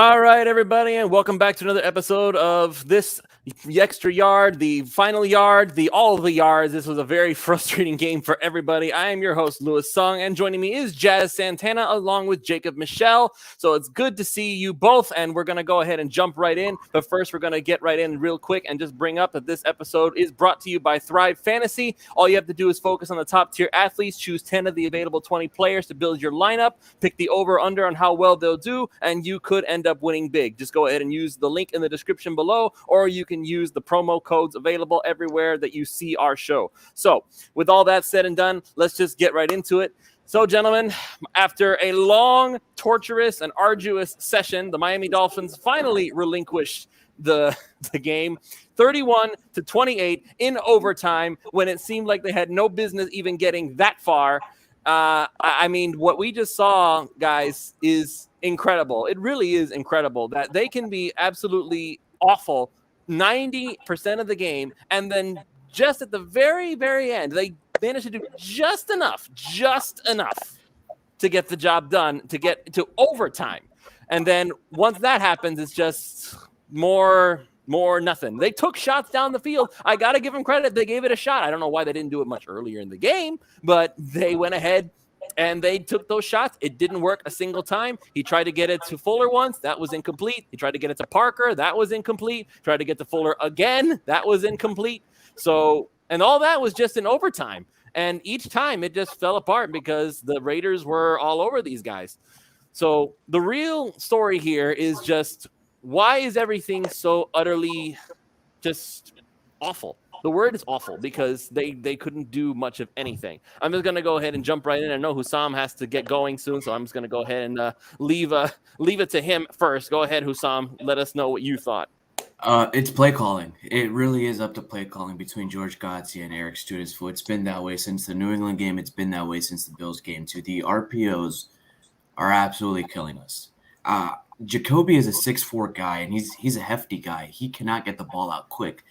All right, everybody, and welcome back to another episode of this the extra yard, the final yard, the all of the yards. This was a very frustrating game for everybody. I am your host, Louis Sung, and joining me is Jazz Santana along with Jacob Michelle. So it's good to see you both, and we're going to go ahead and jump right in. But first, we're going to get right in real quick and just bring up that this episode is brought to you by Thrive Fantasy. All you have to do is focus on the top tier athletes, choose 10 of the available 20 players to build your lineup, pick the over-under on how well they'll do, and you could end up winning big. Just go ahead and use the link in the description below, or you can use the promo codes available everywhere that you see our show. So with all that said and done, let's just get right into it. So, gentlemen, after a long, torturous, and arduous session, the Miami Dolphins finally relinquished the game 31-28 in overtime when it seemed like they had no business even getting that far. I mean, what we just saw, guys, is incredible. It really is incredible that they can be absolutely awful 90% of the game, and then just at the very, very end, they managed to do just enough to get the job done, to get to overtime. And then once that happens, it's just more nothing. They took shots down the field. I got to give them credit. They gave it a shot. I don't know why they didn't do it much earlier in the game, but they went ahead and they took those shots. It didn't work a single time. He tried to get it to Fuller once. That was incomplete. He tried to get it to Parker. That was incomplete. Tried to get to Fuller again. That was incomplete. So, and all that was just in overtime. And each time it just fell apart because the Raiders were all over these guys. So the real story here is just, why is everything so utterly just awful? The word is awful because they couldn't do much of anything. I'm just going to go ahead and jump right in. I know Hussam has to get going soon, so I'm just going to go ahead and leave it to him first. Go ahead, Hussam. Let us know what you thought. It's play calling. It really is up to play calling between George Godsey and Eric Studescu. It's been that way since the New England game. It's been that way since the Bills game too. The RPOs are absolutely killing us. Jacoby is a 6'4" guy, and he's a hefty guy. He cannot get the ball out quick.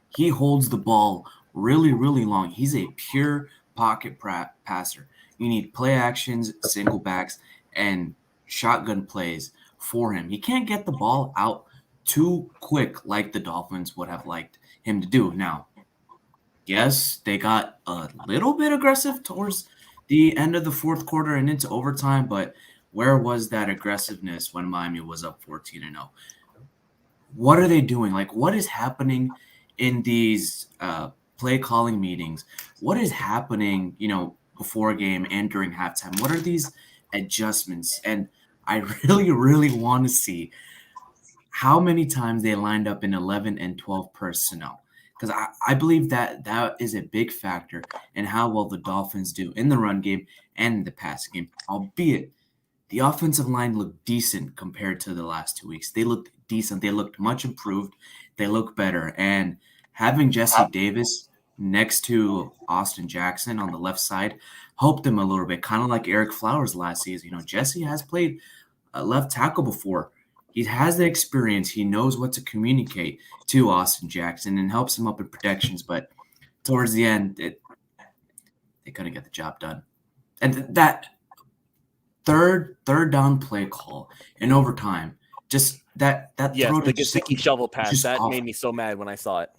He holds the ball really, really long. He's a pure pocket passer. You need play actions, single backs, and shotgun plays for him. He can't get the ball out too quick like the Dolphins would have liked him to do. Now, yes, they got a little bit aggressive towards the end of the fourth quarter and into overtime, but where was that aggressiveness when Miami was up 14-0? What are they doing? Like, what is happening in these play calling meetings? What is happening, before a game and during halftime? What are these adjustments? And I really, really want to see how many times they lined up in 11 and 12 personnel, because I believe that is a big factor in how well the Dolphins do in the run game and in the passing game, albeit the offensive line looked decent compared to the last 2 weeks. They looked decent. They looked much improved. They look better. And having Jesse Davis next to Austin Jackson on the left side helped them a little bit, kind of like Eric Flowers last season. Jesse has played left tackle before. He has the experience. He knows what to communicate to Austin Jackson and helps him up in protections. But towards the end, they couldn't get the job done. And that third down play call in overtime, just that Yes, throw the to Gesicki shovel pass. That off. made me so mad when I saw it.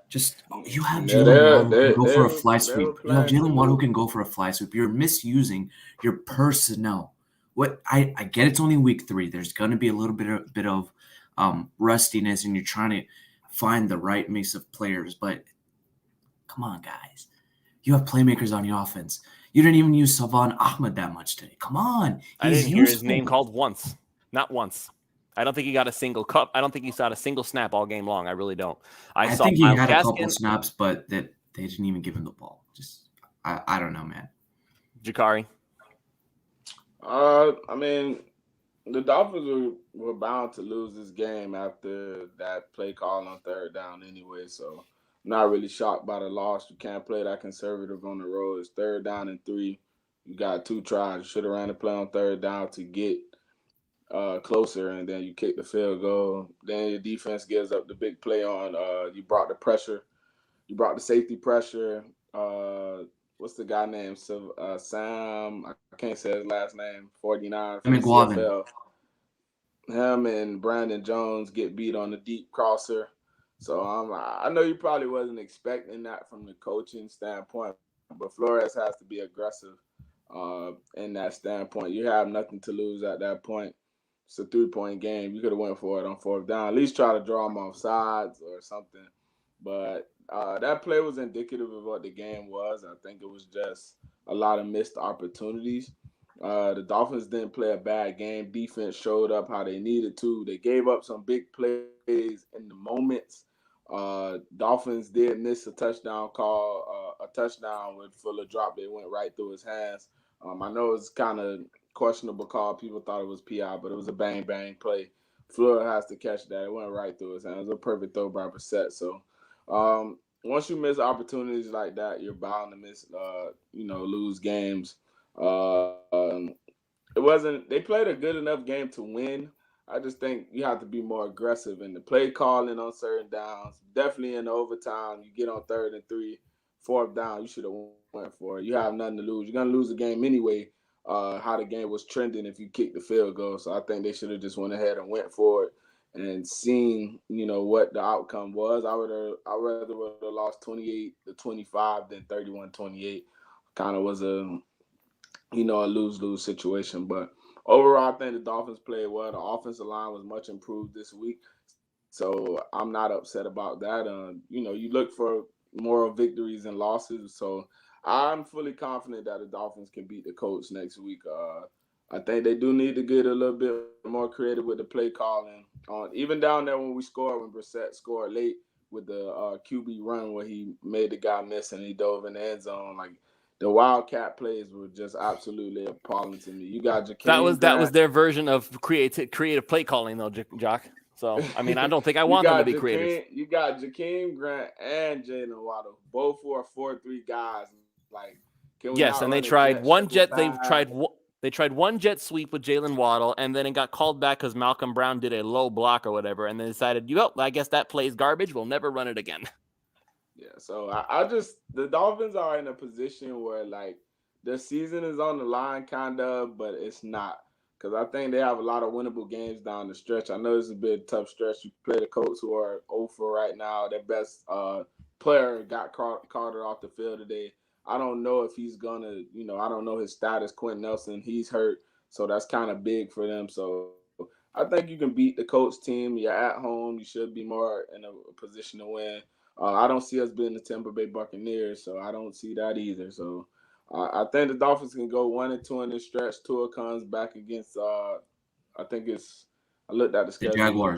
Just you have Jalen Waddle who can go for a fly sweep. were You have playing Jalen Waddle who can go for a fly sweep. You're misusing your personnel. What I get, it's only week 3. There's going to be a little bit of rustiness, and you're trying to find the right mix of players. But come on, guys, you have playmakers on your offense. You didn't even use Salvon Ahmed that much today. Come on, I didn't hear his name called once, not once. I don't think he got a single cup. I don't think he saw a single snap all game long. I really don't. I saw think he Myles had a Gaskin, couple snaps, but that they didn't even give him the ball. Just I don't know, man. Jakari. I mean, the Dolphins were bound to lose this game after that play call on third down anyway. So I'm not really shocked by the loss. You can't play that conservative on the road. It's 3rd down and 3. You got 2 tries. You should have ran the play on 3rd down to get closer, and then you kick the field goal. Then your defense gives up the big play on. You brought the pressure. You brought the safety pressure. What's the guy named? Sam, I can't say his last name. 49 from the McGuavin. CFL. him and Brandon Jones get beat on the deep crosser. So I know you probably wasn't expecting that from the coaching standpoint, but Flores has to be aggressive in that standpoint. You have nothing to lose at that point. It's a 3-point game. You could have went for it on fourth down. At least try to draw them off sides or something. But that play was indicative of what the game was. I think it was just a lot of missed opportunities. The Dolphins didn't play a bad game. Defense showed up how they needed to. They gave up some big plays in the moments. Dolphins did miss a touchdown call, a touchdown with Fuller drop. They went right through his hands. I know it's kind of questionable call. People thought it was PI, but it was a bang play. Fuller has to catch that. It went right through his hands. It was a perfect throw by Brissett. So once you miss opportunities like that, you're bound to miss, lose games. It wasn't. They played a good enough game to win. I just think you have to be more aggressive in the play calling on certain downs. Definitely in the overtime, you get on 3rd and 3, 4th down, you should have went for it. You have nothing to lose. You're gonna lose the game anyway. How the game was trending if you kick the field goal. So I think they should have just went ahead and went for it and seen, what the outcome was. I rather would have lost 28-25 than 31-28. Kind of was a lose-lose situation. But overall, I think the Dolphins played well. The offensive line was much improved this week. So I'm not upset about that. You look for more victories and losses. So I'm fully confident that the Dolphins can beat the Colts next week. I think they do need to get a little bit more creative with the play calling. Even down there when Brissett scored late with the QB run where he made the guy miss and he dove in the end zone, like the Wildcat plays were just absolutely appalling to me. You got Jakeem that was their version of creative play calling, though, Jock. So I mean, I don't think I want them to be creative. You got Jakeem Grant and Jalen Waddle, both who are 4-3 guys. Like, can we yes, and they tried one jet. They tried one jet sweep with Jalen Waddle, and then it got called back because Malcolm Brown did a low block or whatever, and they decided, I guess that play's garbage. We'll never run it again. Yeah, so the Dolphins are in a position where, like, the season is on the line, kind of, but it's not. Because I think they have a lot of winnable games down the stretch. I know this is a bit tough stretch. You play the Colts, who are 0-for right now. Their best player got Carter off the field today. I don't know if he's going to, I don't know his status. Quentin Nelson, he's hurt. So that's kind of big for them. So I think you can beat the Colts team. You're at home. You should be more in a position to win. I don't see us being the Tampa Bay Buccaneers, so I don't see that either. So I think the Dolphins can go 1-2 in this stretch. Tua comes back against, I looked at the schedule.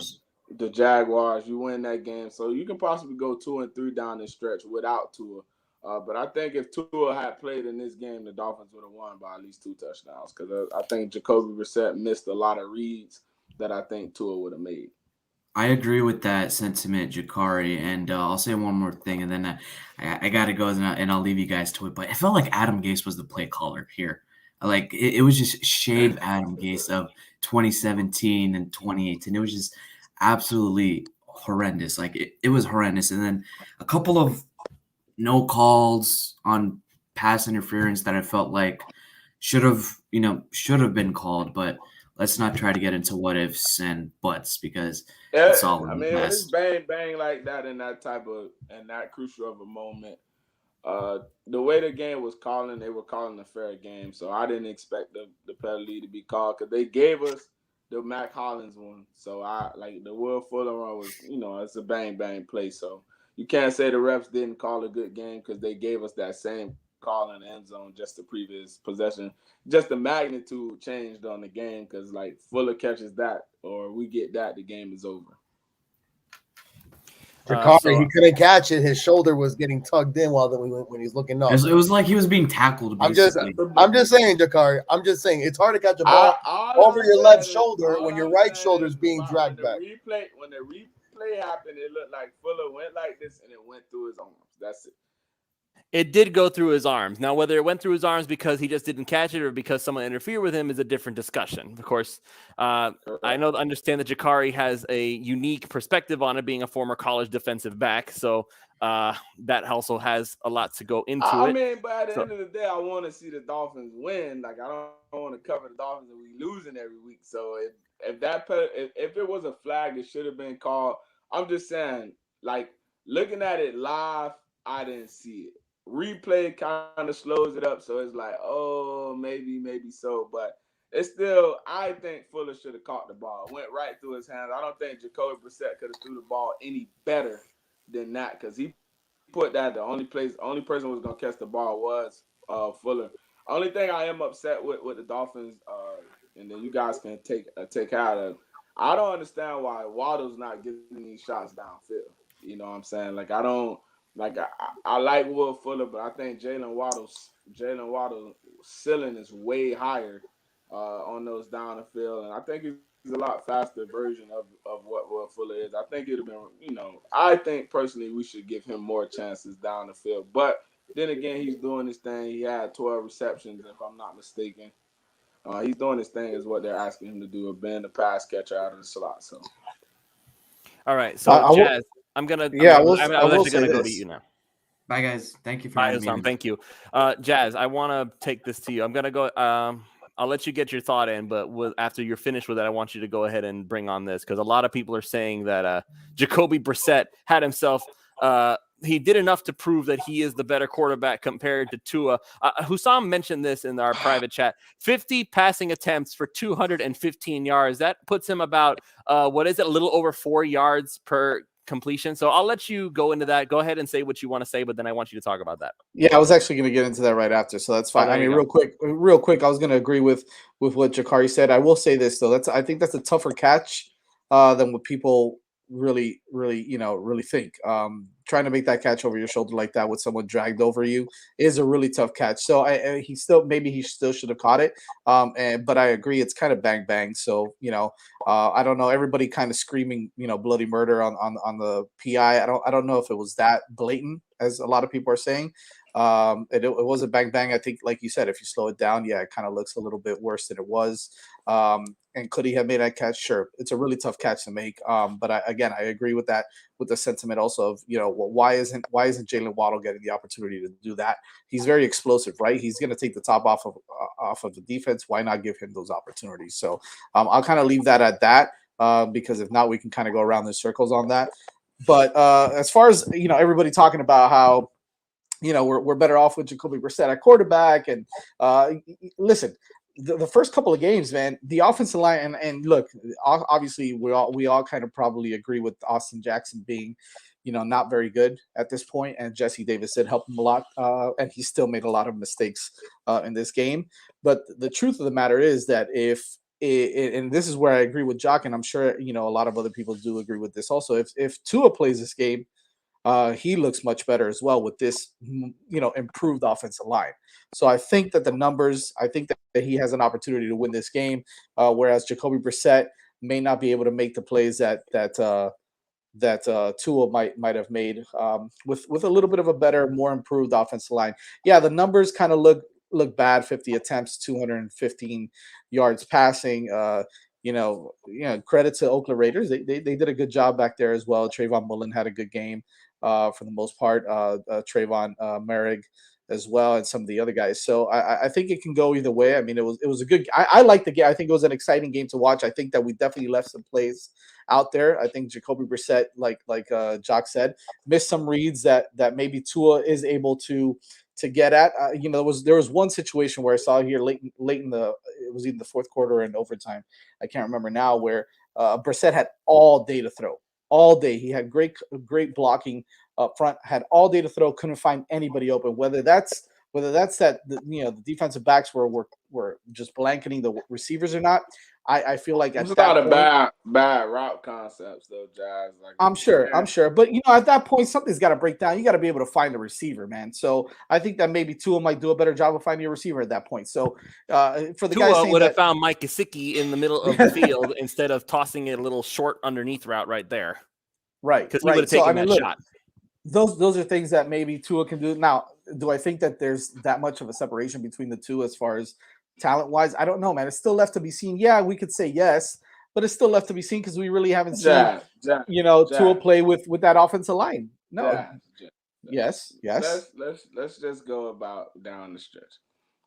The Jaguars. You win that game. So you can possibly go 2-3 down this stretch without Tua. But I think if Tua had played in this game, the Dolphins would have won by at least 2 touchdowns because I think Jacoby Brissett missed a lot of reads that I think Tua would have made. I agree with that sentiment, Jakari, and I'll say one more thing, and then I got to go, and I'll leave you guys to it. But it felt like Adam Gase was the play caller here. Like, it was just shade Adam Gase of 2017 and 2018. It was just absolutely horrendous. Like, it was horrendous. And then a couple of no calls on pass interference that I felt like should have been called, but let's not try to get into what ifs and buts because it's all in the past. It's bang like that in that crucial of a moment. The way the game was calling, they were calling a fair game, so I didn't expect the penalty to be called because they gave us the Mac Hollins one. So the Will Fuller one was, it's a bang play. So you can't say the refs didn't call a good game because they gave us that same call in the end zone just the previous possession. Just the magnitude changed on the game because like Fuller catches that or we get that, the game is over. Jakari, he couldn't catch it. His shoulder was getting tugged in when he was looking up. It was like he was being tackled. Basically. I'm just saying, Jakari. I'm just saying it's hard to catch a ball over your left shoulder when your right shoulder is being dragged back. When the replay happened, it looked like Fuller went like this and it went through his arms. That's it. It did go through his arms. Now, whether it went through his arms because he just didn't catch it or because someone interfered with him is a different discussion. Of course, I understand that Jakari has a unique perspective on it, being a former college defensive back. So that also has a lot to go into it. I mean, but at the end of the day, I want to see the Dolphins win. Like, I don't want to cover the Dolphins and we losing every week. So if it was a flag, it should have been called. I'm just saying, like, looking at it live, I didn't see it. Replay kind of slows it up, so it's like, oh, maybe so, but it's still. I think Fuller should have caught the ball. It went right through his hands. I don't think Jacoby Brissett could have threw the ball any better than that, because he put that the only person who was gonna catch the ball was Fuller. Only thing I am upset with the Dolphins, and then you guys can take out of. I don't understand why Waddle's not getting these shots downfield. You know what I'm saying? Like, I don't. Like, I like Will Fuller, but I think Jalen Waddle's ceiling is way higher on those down the field, and I think he's a lot faster version of what Will Fuller is. I think it'd have been, I think personally we should give him more chances down the field. But then again, he's doing his thing. He had 12 receptions, if I'm not mistaken. He's doing his thing is what they're asking him to do, of being the pass catcher out of the slot. So, all right, so Jazz. I'm actually gonna go to you now. Bye, guys. Thank you for having me. Thank you, Jazz. I want to take this to you. I'm gonna go. I'll let you get your thought in, but after you're finished with it, I want you to go ahead and bring on this, because a lot of people are saying that Jacoby Brissett had himself. He did enough to prove that he is the better quarterback compared to Tua. Hussam mentioned this in our private chat. 50 passing attempts for 215 yards. That puts him about, a little over 4 yards per completion. So I'll let you go into that. Go ahead and say what you want to say, but then I want you to talk about that. Yeah, I was actually going to get into that right after, so that's fine. I mean, real quick, I was going to agree with what Jakari said. I will say this though. I think that's a tougher catch than what people really think. Trying to make that catch over your shoulder like that with someone dragged over you is a really tough catch. So he still should have caught it. But I agree, it's kind of bang bang. So I don't know. Everybody kind of screaming bloody murder on the PI. I don't know if it was that blatant as a lot of people are saying. It was a bang bang. I think, like you said, if you slow it down, yeah, it kind of looks a little bit worse than it was. And could he have made that catch? Sure, it's a really tough catch to make. But I agree with that, with the sentiment also of why isn't Jalen Waddle getting the opportunity to do that? He's very explosive, right? He's going to take the top off of the defense. Why not give him those opportunities? So I'll kind of leave that at that, because if not, we can kind of go around in circles on that. But as far as everybody talking about how we're better off with Jacoby Brissett at quarterback, and listen. The first couple of games, man, the offensive line, and look, obviously we all kind of probably agree with Austin Jackson being, not very good at this point, and Jesse Davis did help him a lot, and he still made a lot of mistakes in this game. But the truth of the matter is that and this is where I agree with Jock, and I'm sure a lot of other people do agree with this also. If Tua plays this game, he looks much better as well with this, improved offensive line. So I think that that he has an opportunity to win this game, whereas Jacoby Brissett may not be able to make the plays that Tua might have made with a little bit of a better, more improved offensive line. Yeah, the numbers kind of look bad. 50 attempts, 215 yards passing. Credit to Oakland Raiders. They did a good job back there as well. Trayvon Mullen had a good game for the most part. Trayvon Merrick as well, and some of the other guys. So I think it can go either way. I mean, it was a good. I like the game. I think it was an exciting game to watch. I think that we definitely left some plays out there. I think Jacoby Brissett, like Jock said, missed some reads that maybe Tua is able to get at. There was one situation where I saw here late in it was either the fourth quarter or in overtime. I can't remember now, where Brissett had all day to throw. All day. He had great blocking up front, had all day to throw, couldn't find anybody open. Whether that's that the defensive backs were just blanketing the receivers or not, I feel like it's a lot of bad route concepts though, Jazz. Like, I'm sure, but at that point something's got to break down. You got to be able to find the receiver, man. So I think that maybe Tua might do a better job of finding a receiver at that point. So for the guys, Tua would have found Mike Gesicki in the middle of the field instead of tossing it a little short underneath route right there. Right, because he would have taken that shot. those are things that maybe Tua can do. Now, do I think that there's that much of a separation between the two as far as talent wise? I don't know, man. It's still left to be seen. Yeah, we could say yes, but it's still left to be seen because we really haven't seen Tua play with that offensive line. No. Yes. Let's just go about down the stretch.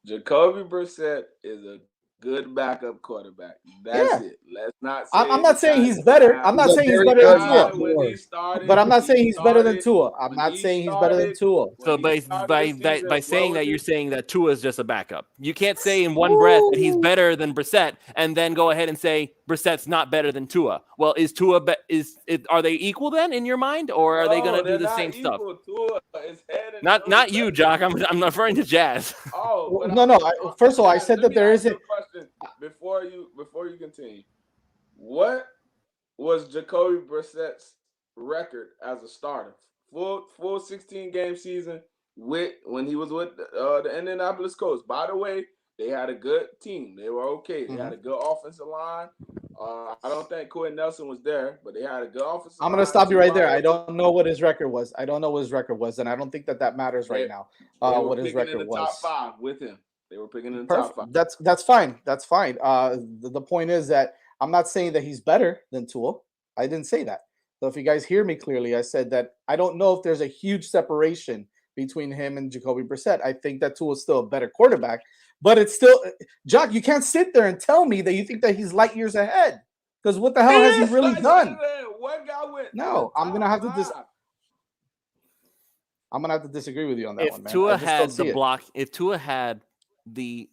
Jacoby Brissett is a good backup quarterback. That's it. Let's not say I'm not saying he's better. I'm not saying he's better than Tua. But I'm not saying he's better than Tua. I'm not saying he's better than Tua. So by saying that, you're saying that Tua is just a backup. You can't say in one breath that he's better than Brissett and then go ahead and say Brissett's not better than Tua. Well, is Tua are they equal then in your mind, or are they going to do the same stuff? Tua is not you, Jock. I'm referring to Jazz. No. First of all, I said that there isn't. Before you continue, what was Jacoby Brissett's record as a starter? Full 16 game season when he was with the Indianapolis Colts. By the way, they had a good team. They were okay. They had a good offensive line. I don't think Quentin Nelson was there, but they had a good offensive line. I'm going to stop you right there. I don't know what his record was. And I don't think that matters right now. What his record was. Top 5 with him. They were picking in the top 5. That's fine. The point is that I'm not saying that he's better than Tua. I didn't say that. So if you guys hear me clearly, I said that I don't know if there's a huge separation between him and Jacoby Brissett. I think that Tua is still a better quarterback, but it's still, Jock, you can't sit there and tell me that you think that he's light years ahead, because what the hell has he really done? No, I'm gonna have to disagree with you on that one, man. If Tua had the,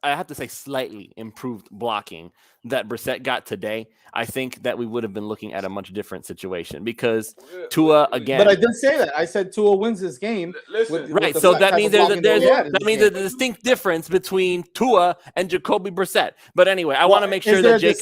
I have to say, slightly improved blocking that Brissett got today, I think that we would have been looking at a much different situation, because Tua again. But I didn't say that. I said Tua wins this game. Right. So that means there's a distinct difference between Tua and Jacoby Brissett. But anyway, I want to make sure that Jake.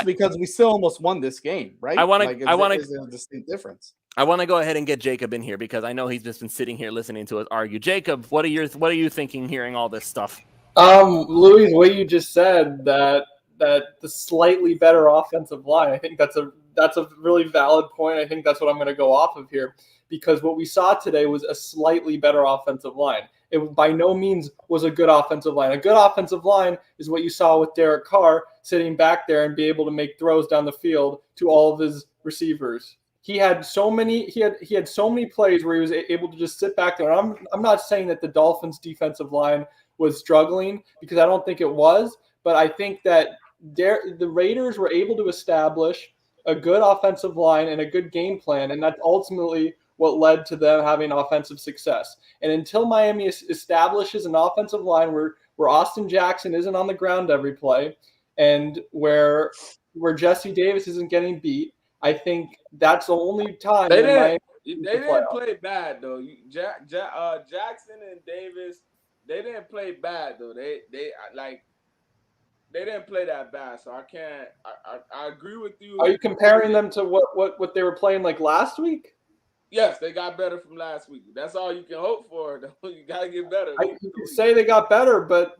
Because we still almost won this game, right? Is there a distinct difference? I want to go ahead and get Jacob in here, because I know he's just been sitting here listening to us argue. Jacob, what are you thinking hearing all this stuff? Louis, the way you just said that the slightly better offensive line, I think that's a really valid point. I think that's what I'm going to go off of here, because what we saw today was a slightly better offensive line. It by no means was a good offensive line. A good offensive line is what you saw with Derek Carr sitting back there and be able to make throws down the field to all of his receivers. He had so many plays where he was able to just sit back there. And I'm not saying that the Dolphins defensive line was struggling, because I don't think it was, but I think that the Raiders were able to establish a good offensive line and a good game plan, and that's ultimately what led to them having offensive success. And until Miami establishes an offensive line where Austin Jackson isn't on the ground every play, and where Jesse Davis isn't getting beat, I think that's the only time they didn't play bad though. Jackson and Davis, they didn't play bad though. They didn't play that bad. So I agree with you. Are you comparing them to what they were playing like last week? Yes, they got better from last week. That's all you can hope for. You gotta get better. You can say they got better, but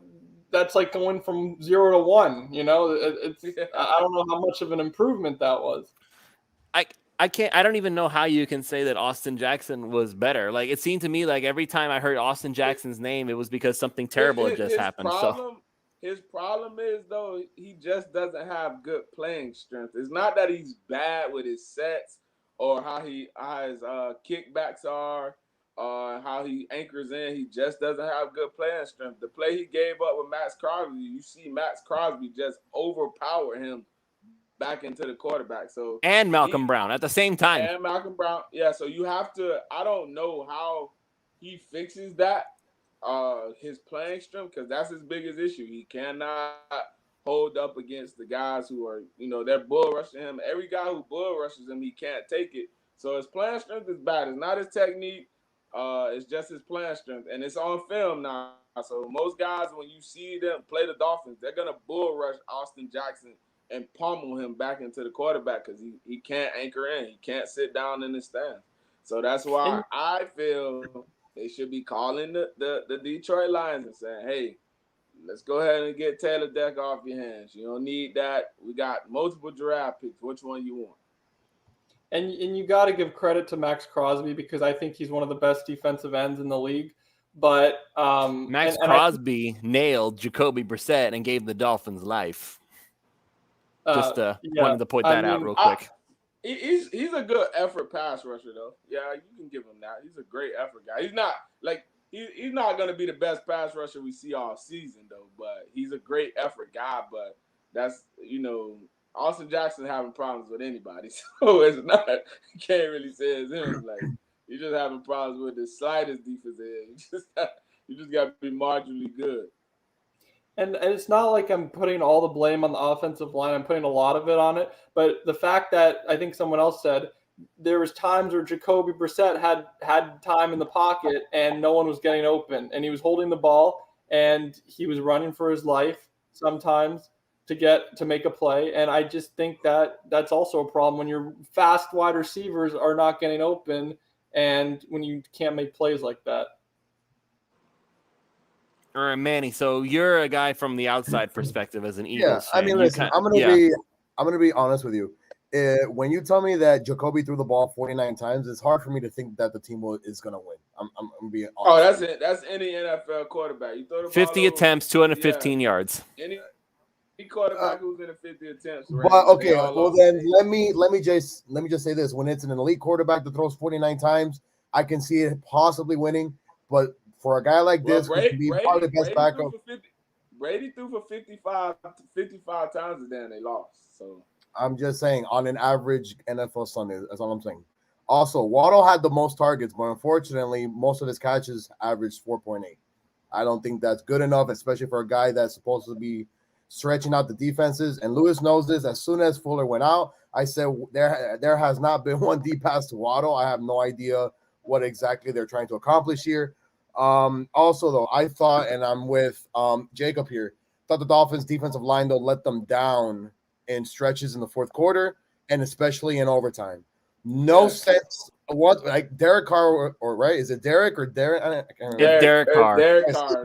that's like going from 0 to 1. You know, I don't know how much of an improvement that was. I don't even know how you can say that Austin Jackson was better. Like, it seemed to me like every time I heard Austin Jackson's name, it was because something terrible had just happened. His problem is, though, he just doesn't have good playing strength. It's not that he's bad with his sets or how his kickbacks are or how he anchors in. He just doesn't have good playing strength. The play he gave up with Max Crosby, you see Max Crosby just overpower him back into the quarterback. And Malcolm Brown at the same time. And Malcolm Brown. Yeah, so you have to – I don't know how he fixes that, his playing strength, because that's his biggest issue. He cannot hold up against the guys who are, they're bull rushing him. Every guy who bull rushes him, he can't take it. So his playing strength is bad. It's not his technique. It's just his playing strength. And it's on film now. So most guys, when you see them play the Dolphins, they're going to bull rush Austin Jackson and pummel him back into the quarterback because he can't anchor in. He can't sit down in the stand. So that's why I feel they should be calling the Detroit Lions and saying, hey, let's go ahead and get Taylor Deck off your hands. You don't need that. We got multiple draft picks. Which one you want? And you got to give credit to Max Crosby because I think he's one of the best defensive ends in the league. But Max Crosby nailed Jacoby Brissett and gave the Dolphins life. Just wanted to point that out real quick. He's a good effort pass rusher though. Yeah, you can give him that. He's a great effort guy. He's not like he's not going to be the best pass rusher we see all season though, but he's a great effort guy. But that's Austin Jackson having problems with anybody, so it's not. You can't really say it's him. Like he's just having problems with the slightest defensive end. You just got to be marginally good. And it's not like I'm putting all the blame on the offensive line. I'm putting a lot of it on it. But the fact that I think someone else said there was times where Jacoby Brissett had time in the pocket and no one was getting open, and he was holding the ball and he was running for his life sometimes to make a play. And I just think that that's also a problem when your fast wide receivers are not getting open and when you can't make plays like that. All right, Manny. So you're a guy from the outside perspective as an Eagles fan. I mean, listen, I'm gonna be honest with you. When you tell me that Jacoby threw the ball 49 times, it's hard for me to think that the team is gonna win. I'm being honest. Oh, that's it. That's any NFL quarterback. You throw the 50 attempts, 215 yards. Any quarterback who's in the 50 attempts. Right? But okay, well then let me just say this: when it's an elite quarterback that throws 49 times, I can see it possibly winning, but for a guy like this, Brady, be probably the best backup. Brady threw for 55 times and then they lost. So I'm just saying, on an average NFL Sunday, that's all I'm saying. Also, Waddle had the most targets, but unfortunately, most of his catches averaged 4.8. I don't think that's good enough, especially for a guy that's supposed to be stretching out the defenses. And Lewis knows this. As soon as Fuller went out, I said there has not been one deep pass to Waddle. I have no idea what exactly they're trying to accomplish here. Also, though, I thought, and I'm with Jacob here, thought the Dolphins defensive line, though, let them down in stretches in the fourth quarter and especially in overtime. No sense. What, like Derek Carr, or right? Is it Derek or Derek? I can't remember. Derek Carr.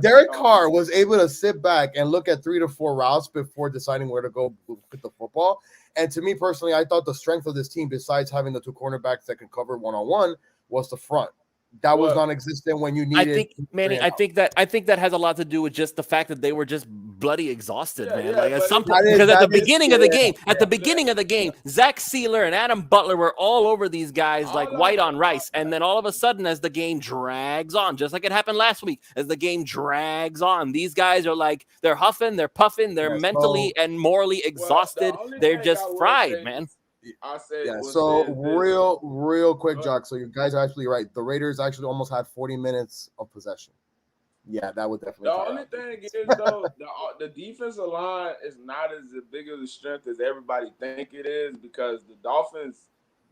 Derek Carr was able to sit back and look at 3 to 4 routes before deciding where to go with the football. And to me personally, I thought the strength of this team, besides having the 2 cornerbacks that can cover one-on-one, was the front. That was non-existent when you needed. I think, Manny, I think that has a lot to do with just the fact that they were just bloody exhausted, man. Like at some point, because at the beginning of the game, Zach Sealer and Adam Butler were all over these guys like white on rice, and then all of a sudden, as the game drags on, just like it happened last week, as the game drags on, these guys are like they're huffing, they're puffing, they're mentally and morally exhausted. They're just fried, man. I said, so real quick, Jock. So you guys are actually right. The Raiders actually almost had 40 minutes of possession. Yeah, that would definitely. The only thing is though, the defensive line is not as big of a strength as everybody think it is, because the Dolphins'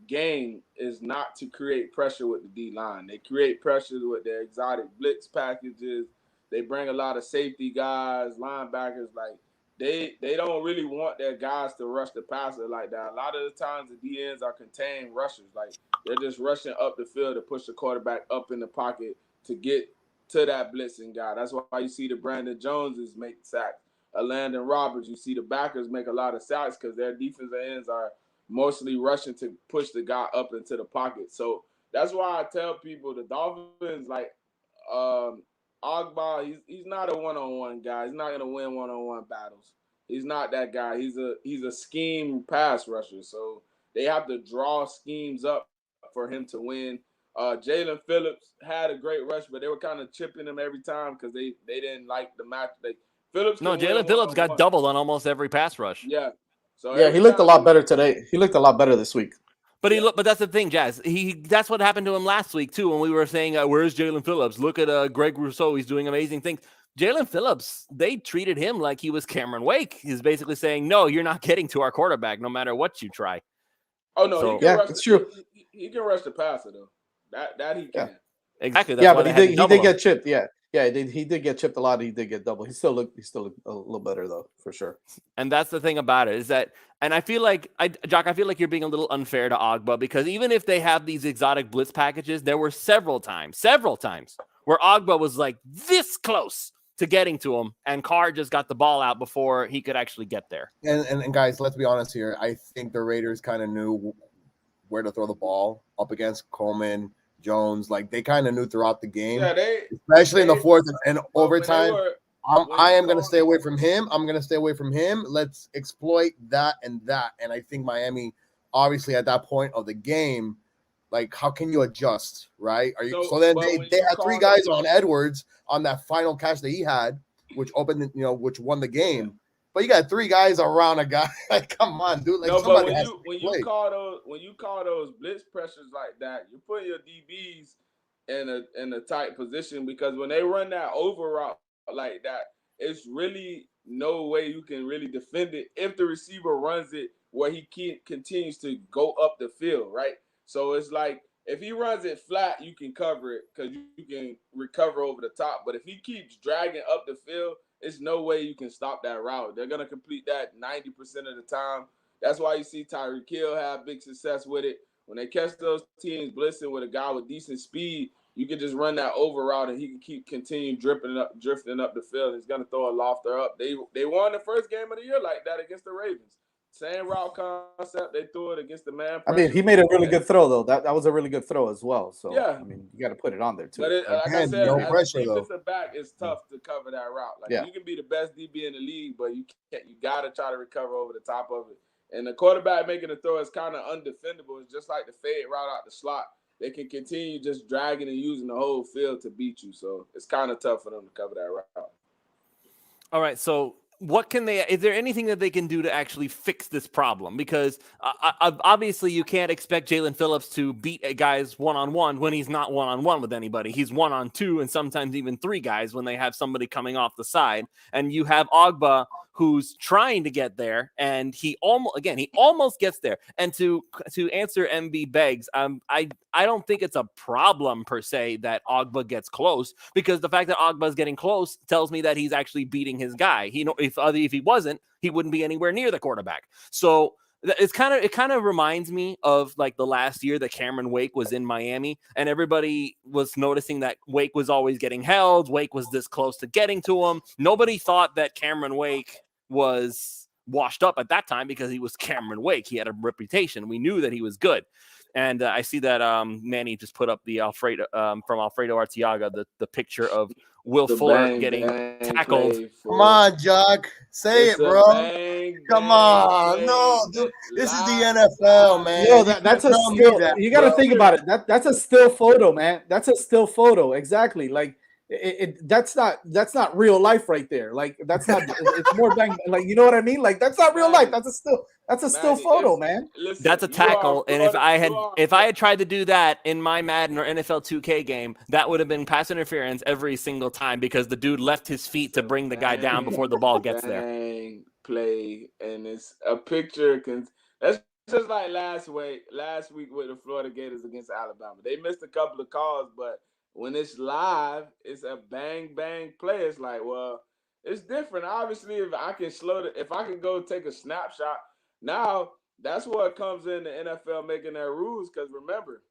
game is not to create pressure with the D line. They create pressure with their exotic blitz packages. They bring a lot of safety guys, linebackers, like. They don't really want their guys to rush the passer like that. A lot of the times the DNs are contained rushers. Like they're just rushing up the field to push the quarterback up in the pocket to get to that blitzing guy. That's why you see the Brandon Joneses make sacks. Landon Roberts, you see the backers make a lot of sacks because their defensive ends are mostly rushing to push the guy up into the pocket. So that's why I tell people the Dolphins, like Ogba, he's not a one-on-one guy. He's not going to win one-on-one battles. He's not that guy. He's a scheme pass rusher. So they have to draw schemes up for him to win. Jalen Phillips had a great rush, but they were kind of chipping him every time because they didn't like the match. Jalen Phillips got doubled on almost every pass rush. Yeah. So he looked a lot better today. He looked a lot better this week. But that's the thing, Jazz. That's what happened to him last week too. When we were saying, "Where's Jalen Phillips?" Look at Greg Rousseau; he's doing amazing things. Jalen Phillips, they treated him like he was Cameron Wake. He's basically saying, "No, you're not getting to our quarterback, no matter what you try." Oh no, it's true. He can rush the passer though. That he can. Exactly. That's but he did get chipped. Yeah, he did get chipped a lot. He did get doubled. He still looked a little better though, for sure. And that's the thing about it is that, and I feel like, Jock, I feel like you're being a little unfair to Ogba, because even if they have these exotic blitz packages, there were several times where Ogba was like this close to getting to him, and Carr just got the ball out before he could actually get there. And guys, let's be honest here. I think the Raiders kind of knew where to throw the ball up against Coleman, Jones. Like they kind of knew throughout the game, especially in the fourth and overtime. I am going to stay away from him. I'm going to stay away from him. Let's exploit that. And I think Miami, obviously at that point of the game, like how can you adjust, right? So then they had three guys on Edwards on that final catch that he had, which opened, which won the game. But you got three guys around a guy. Like, come on, dude. Like, but when you call those blitz pressures like that, you're putting your DBs in a tight position, because when they run that over route like that, it's really no way you can really defend it if the receiver runs it where he continues to go up the field, right? So it's like if he runs it flat, you can cover it because you can recover over the top. But if he keeps dragging up the field, it's no way you can stop that route. They're going to complete that 90% of the time. That's why you see Tyreek Hill have big success with it. When they catch those teams blitzing with a guy with decent speed, you can just run that over route and he can continue drifting up the field. He's going to throw a lofter up. They won the first game of the year like that against the Ravens. Same route concept. They threw it against the man pressure. I mean, he made a really good throw, though. That was a really good throw as well. So, yeah. I mean, you got to put it on there, too. But like I said, no pressure, defensive back, it's tough to cover that route. Like, you can be the best DB in the league, but you got to try to recover over the top of it. And the quarterback making the throw is kind of undefendable. It's just like the fade route out the slot. They can continue just dragging and using the whole field to beat you. So, it's kind of tough for them to cover that route. All right, so is there anything that they can do to actually fix this problem? Because obviously you can't expect Jalen Phillips to beat guys one-on-one when he's not one-on-one with anybody. He's 1-on-2 and sometimes even 3 guys when they have somebody coming off the side. And you have Ogba, who's trying to get there, and he almost gets there. And to answer MB Beggs, I don't think it's a problem per se that Ogba gets close, because the fact that Ogba is getting close tells me that he's actually beating his guy. If he wasn't, he wouldn't be anywhere near the quarterback. So it kind of reminds me of like the last year that Cameron Wake was in Miami, and everybody was noticing that Wake was always getting held. Wake was this close to getting to him. Nobody thought that Cameron Wake was washed up at that time because he was Cameron Wake. He had a reputation. We knew that he was good. And I see that Manny just put up the Alfredo from Alfredo Arteaga, the picture of Will Fuller getting tackled. Come on, Jock. Say it, bro. Come on. No, dude. This is the NFL, man. Yo, that's a still. You got to think about it. That's a still photo, man. That's a still photo. Exactly. Like that's not real life right there. Like that's not. It's more bang. Like, you know what I mean? Like that's not real life. That's a still photo, man. Listen, that's a tackle. And if I had tried to do that in my Madden or NFL 2K game, that would have been pass interference every single time, because the dude left his feet to bring the guy down before the ball gets there. Play, and it's a picture. That's just like last week with the Florida Gators against Alabama. They missed a couple of calls, but when it's live, it's a bang bang play. It's like, well, it's different. Obviously, if I can go take a snapshot. Now, that's what comes in the NFL making their rules, because remember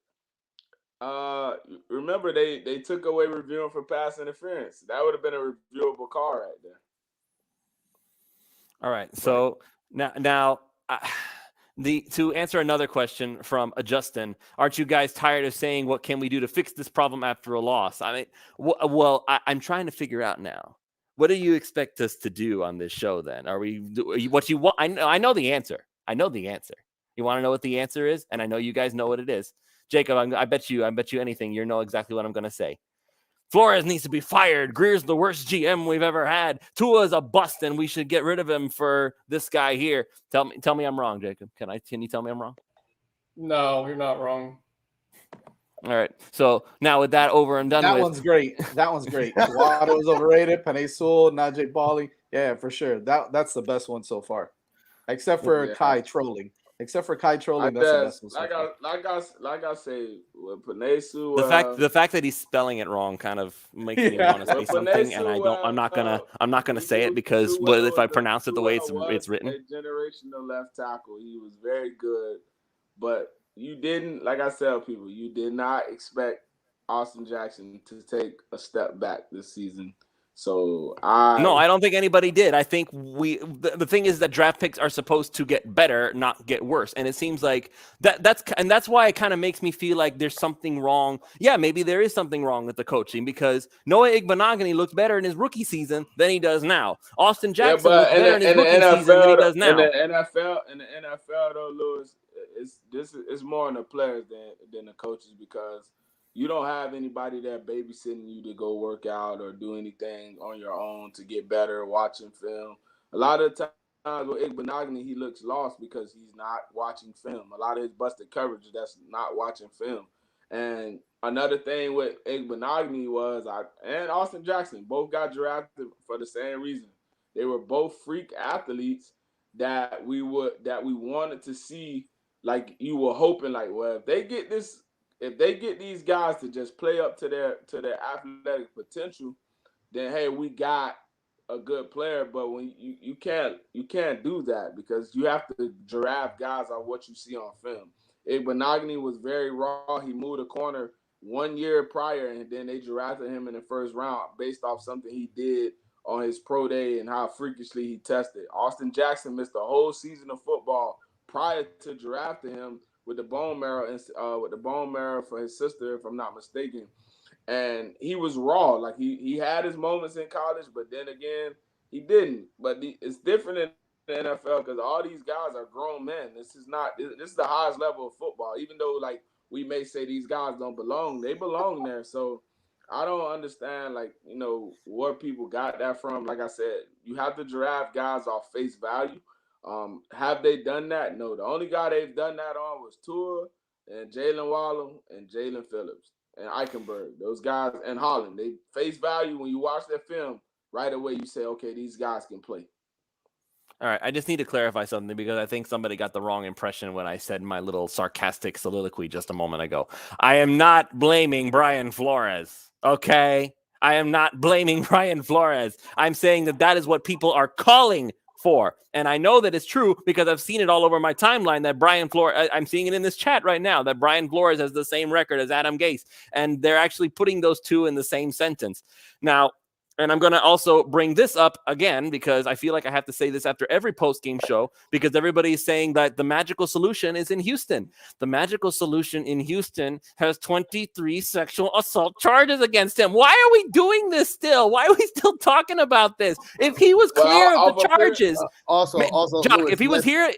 they took away reviewing for pass interference. That would have been a reviewable call right there. All right. So now to answer another question from Justin, aren't you guys tired of saying what can we do to fix this problem after a loss? I mean, well, I'm trying to figure out now. What do you expect us to do on this show then? Are what you want? I know the answer. I know the answer. You want to know what the answer is? And I know you guys know what it is. Jacob, I bet you anything. You know exactly what I'm going to say. Flores needs to be fired. Greer's the worst GM we've ever had. Tua's a bust, and we should get rid of him for this guy here. Tell me I'm wrong, Jacob. Can you tell me I'm wrong? No, you're not wrong. All right. So now with that over and done with. That one's great. Waddle was overrated. Penei Sewell, Najee Bali. Yeah, for sure. That's the best one so far. Except for Kai trolling. That's the best one so far. Like I say, with Penei Sewell, the fact that he's spelling it wrong kind of makes me want to say something, and I'm not gonna say it, because if I pronounce it the way it's written. A generational left tackle. He was very good, but you didn't, like I tell people, you did not expect Austin Jackson to take a step back this season. So No, I don't think anybody did. I think the thing is that draft picks are supposed to get better, not get worse. And it seems like that's why it kind of makes me feel like there's something wrong. Yeah, maybe there is something wrong with the coaching because Noah Igbenogany looked better in his rookie season than he does now. Austin Jackson looked better in his rookie season than he does now. In the NFL though, Lewis, it's more on the players than the coaches because you don't have anybody that babysitting you to go work out or do anything on your own to get better watching film. A lot of the times with Igbenogany, he looks lost because he's not watching film. A lot of his busted coverage, that's not watching film. And another thing with Igbenogany and Austin Jackson both got drafted for the same reason. They were both freak athletes that we wanted to see. Like you were hoping, like, well, if they get these guys to just play up to their athletic potential, then hey, we got a good player. But when you can't do that because you have to draft guys on what you see on film. Igbenogany was very raw. He moved a corner 1 year prior, and then they drafted him in the first round based off something he did on his pro day and how freakishly he tested. Austin Jackson missed a whole season of football prior to drafting him with the bone marrow for his sister, if I'm not mistaken. And he was raw. Like he had his moments in college, but then again, he didn't. But it's different in the NFL because all these guys are grown men. This is the highest level of football. Even though like we may say these guys don't belong, they belong there. So I don't understand where people got that from. Like I said, you have to draft guys off face value. Have they done that? No. The only guy they've done that on was Tua and Jalen Waddle and Jalen Phillips and Eichenberg. Those guys and Holland. They face value when you watch their film. Right away, you say, okay, these guys can play. All right, I just need to clarify something because I think somebody got the wrong impression when I said my little sarcastic soliloquy just a moment ago. I am not blaming Brian Flores, okay? I am not blaming Brian Flores. I'm saying that is what people are calling for. And I know that it's true because I've seen it all over my timeline that Brian Flores, I'm seeing it in this chat right now, that Brian Flores has the same record as Adam Gase. And they're actually putting those two in the same sentence. Now, and I'm going to also bring this up again because I feel like I have to say this after every post-game show because everybody is saying that the magical solution is in Houston. The magical solution in Houston has 23 sexual assault charges against him. Why are we doing this still? Why are we still talking about this? If he was clear of the charges, also, Jock, Lewis, if he was here,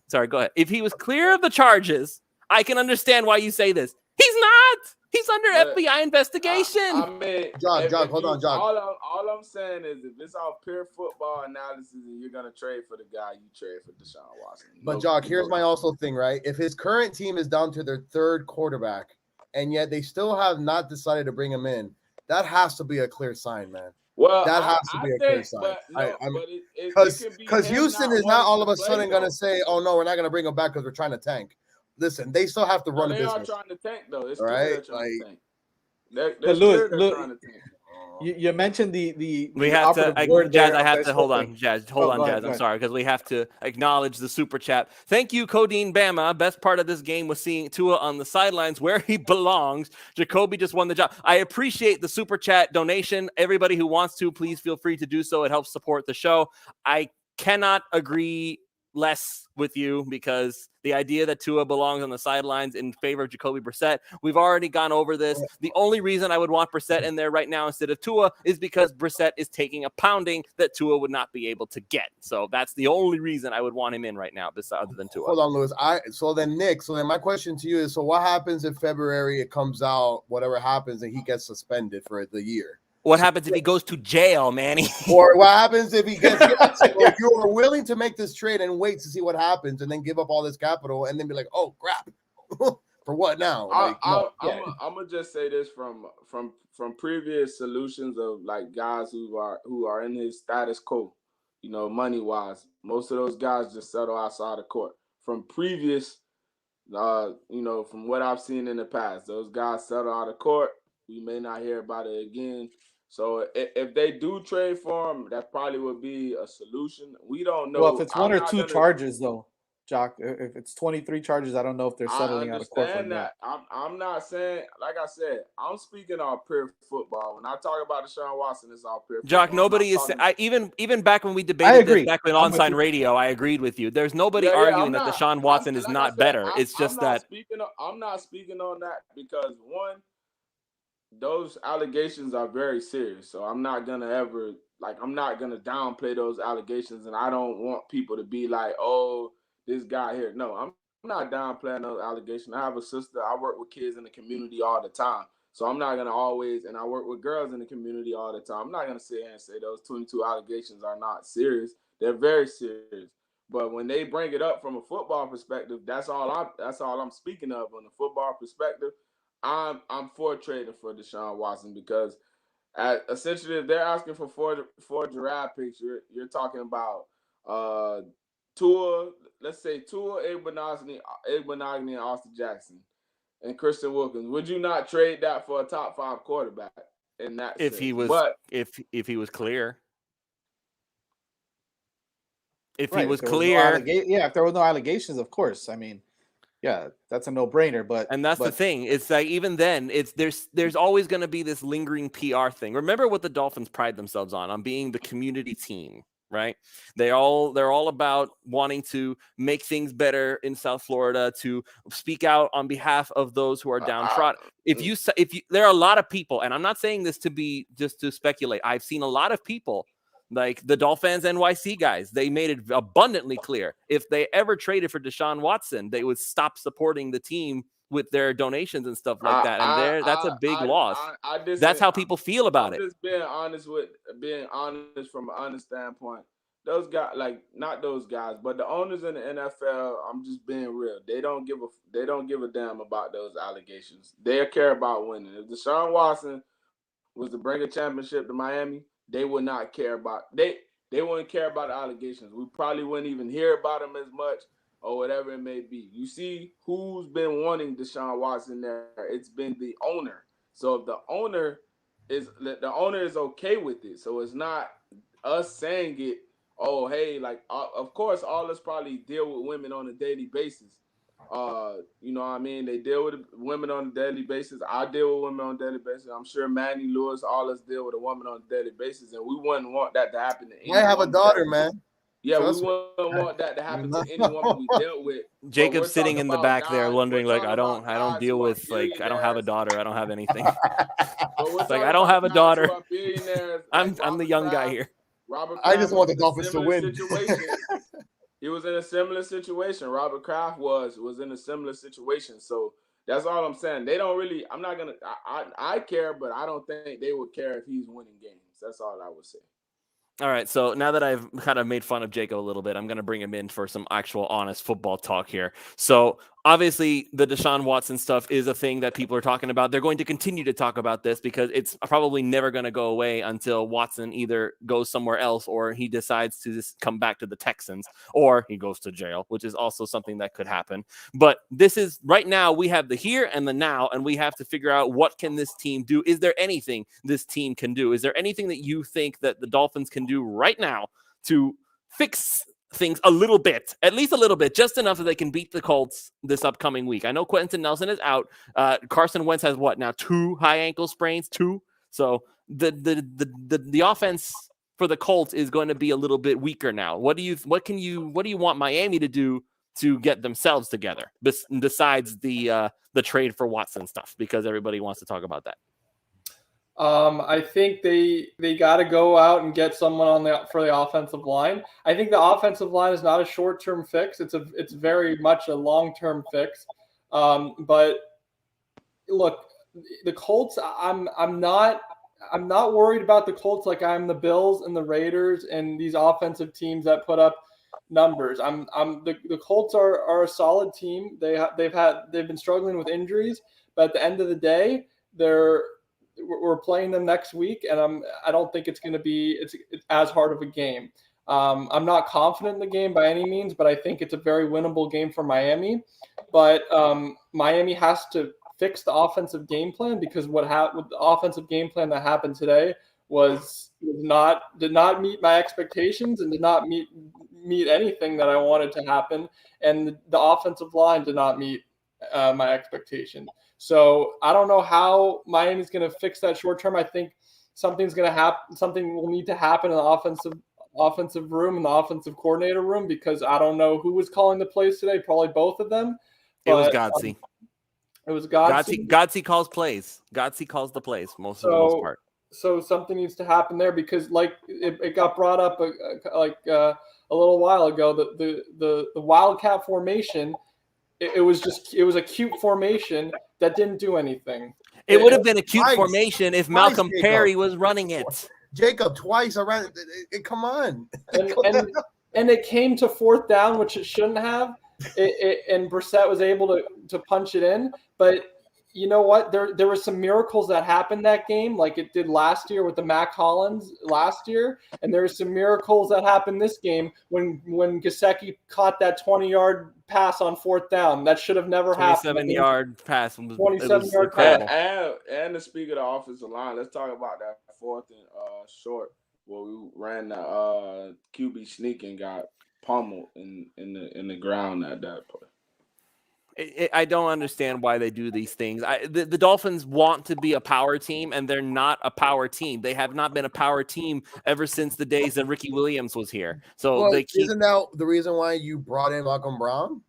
sorry, go ahead. If he was clear of the charges, I can understand why you say this. He's not. He's under FBI investigation. I mean, Jock, hold on, Jock. All I'm saying is if it's all pure football analysis and you're going to trade for the guy, you trade for Deshaun Watson. But, Jock, here's my also thing, right? If his current team is down to their third quarterback and yet they still have not decided to bring him in, that has to be a clear sign, man. Well, that has to be a clear sign. Because Houston is not all of a sudden going to say, oh, no, we're not going to bring him back because we're trying to tank. Listen, they still have to run a business. They are trying to tank, though. It's right? Trying to tank. But Louis, you mentioned the we have to Jazz. I have to hold on, Jazz. Hold on, Jazz. I'm ahead. sorry because we have to acknowledge the super chat. Thank you, Codeine Bama. Best part of this game was seeing Tua on the sidelines where he belongs. Jacoby just won the job. I appreciate the super chat donation. Everybody who wants to, please feel free to do so. It helps support the show. I cannot agree less with you because the idea that Tua belongs on the sidelines in favor of Jacoby Brissett, we've already gone over this. The only reason I would want Brissett in there right now instead of Tua is because Brissett is taking a pounding that Tua would not be able to get. So that's the only reason I would want him in right now, other than Tua. Hold on, Louis. Nick, my question to you is, so what happens if February it comes out, whatever happens, and he gets suspended for the year? What happens if he goes to jail, Manny? Or what happens if he gets if you are willing to make this trade and wait to see what happens and then give up all this capital and then be like, oh crap. For what now? I'm gonna just say this from previous solutions of like guys who are in his status quo, money wise. Most of those guys just settle outside of court. From previous from what I've seen in the past, those guys settle out of court. We may not hear about it again. So if they do trade for him, that probably would be a solution. We don't know. Well, if it's one or two charges, though. Jock. If it's 23 charges, I don't know if they're settling out of court from that. I'm not saying, like I said, I'm speaking on pure football. When I talk about Deshaun Watson, it's all pure Jock, football. nobody is. Even back when we I debated agree. this back in I'm with on-sign you. radio, I agreed with you. There's nobody arguing that Deshaun Watson is like not I said, better. It's just I'm not that speaking on that because one, those allegations are very serious. So I'm not gonna ever I'm not gonna downplay those allegations, and I don't want people to be like, oh, this guy here. No, I'm not downplaying those allegations. I have a sister. I work with kids in the community all the time. So I'm not gonna always, and I work with girls in the community all the time. I'm not gonna sit here and say those 22 allegations are not serious. They're very serious. But when they bring it up from a football perspective, that's all I'm speaking of on the football perspective. I'm for trading for Deshaun Watson because essentially if they're asking for four draft picks, you're talking about Tua, let's say Tua, Igbenogany, and Austin Jackson, and Christian Wilkins. Would you not trade that for a top 5 quarterback in that if sense? he was if he was clear. If he was clear, if there were no allegations, of course. I mean, yeah, that's a no-brainer. But the thing. It's like even then, there's always going to be this lingering PR thing. Remember what the Dolphins pride themselves on being the community team, right? They're all about wanting to make things better in South Florida, to speak out on behalf of those who are downtrodden. There are a lot of people, and I'm not saying this to be just to speculate. I've seen a lot of people. Like the Dolphins NYC guys, they made it abundantly clear if they ever traded for Deshaun Watson, they would stop supporting the team with their donations and stuff like that. And that's a big loss. That's how people feel about it. I'm just being honest from an honest standpoint. Those guys, not those guys, but the owners in the NFL, I'm just being real. They don't give a damn about those allegations. They care about winning. If Deshaun Watson was to bring a championship to Miami, they would not care about they wouldn't care about the allegations. We probably wouldn't even hear about them as much or whatever it may be. You see who's been wanting Deshaun Watson there? It's been the owner. So if the owner is okay with it, so it's not us saying it. Oh, hey, of course, all us probably deal with women on a daily basis. You know what I mean? They deal with women on a daily basis. I deal with women on a daily basis. I'm sure Manny, Lewis, all us deal with a woman on a daily basis, and we wouldn't want that to happen to anyone. I have a daughter, man. Yeah, we wouldn't want that to happen to any woman we dealt with. Jacob's sitting in the back there wondering, I don't deal with I don't have a daughter. I don't have anything. It's I don't have a daughter. I'm the young guy here. I just want the Dolphins to win. He was in a similar situation. Robert Kraft was in a similar situation. So that's all I'm saying. They don't really. I'm not gonna. I care, but I don't think they would care if he's winning games. That's all I would say. All right, so now that I've kind of made fun of Jacob a little bit, I'm going to bring him in for some actual honest football talk here. So obviously the Deshaun Watson stuff is a thing that people are talking about. They're going to continue to talk about this because it's probably never going to go away until Watson either goes somewhere else or he decides to just come back to the Texans or he goes to jail, which is also something that could happen. But this is right now we have the here and the now, and we have to figure out what can this team do. Is there anything this team can do? Is there anything that you think that the Dolphins can do right now to fix things a little bit, at least a little bit, just enough that they can beat the Colts this upcoming week? I know Quentin Nelson is out. Carson Wentz has 2 high ankle sprains, 2. So the offense for the Colts is going to be a little bit weaker now. What do you want Miami to do to get themselves together besides the trade for Watson stuff? Because everybody wants to talk about that. I think they got to go out and get someone for the offensive line. I think the offensive line is not a short-term fix. It's very much a long-term fix. But look, the Colts. I'm not worried about the Colts like I'm the Bills and the Raiders and these offensive teams that put up numbers. The Colts are a solid team. They've been struggling with injuries, but at the end of the day, we're playing them next week, and I don't think it's going to be it's as hard of a game. I'm not confident in the game by any means, but I think it's a very winnable game for Miami. But Miami has to fix the offensive game plan because with the offensive game plan that happened today did not meet my expectations and did not meet meet anything that I wanted to happen, and the offensive line did not meet my expectation. So I don't know how Miami's going to fix that short term. I think something's going to happen. Something will need to happen in the offensive room and the offensive coordinator room, because I don't know who was calling the plays today. Probably both of them. It was Godsey. It was Godsey. Godsey calls plays. Godsey calls the plays for the most part. So something needs to happen there, because like it got brought up a little while ago, the Wildcat formation. It was a cute formation that didn't do anything. It would have been a cute formation if Malcolm Perry was running it. Jacob twice around. Come on. And it came to fourth down, which it shouldn't have. And Brissett was able to punch it in. But you know what? There were some miracles that happened that game, like it did last year with the Mac Hollins last year. And there were some miracles that happened this game when Gesicki caught that 20-yard pass on fourth down. That should have never happened. 27-yard pass. 27-yard pass. And to speak of the offensive line, let's talk about that fourth and short where we ran the QB sneak and got pummeled in the ground at that point. I don't understand why they do these things. The Dolphins want to be a power team, and they're not a power team. They have not been a power team ever since the days that Ricky Williams was here. So isn't that the reason why you brought in Malcolm Brown?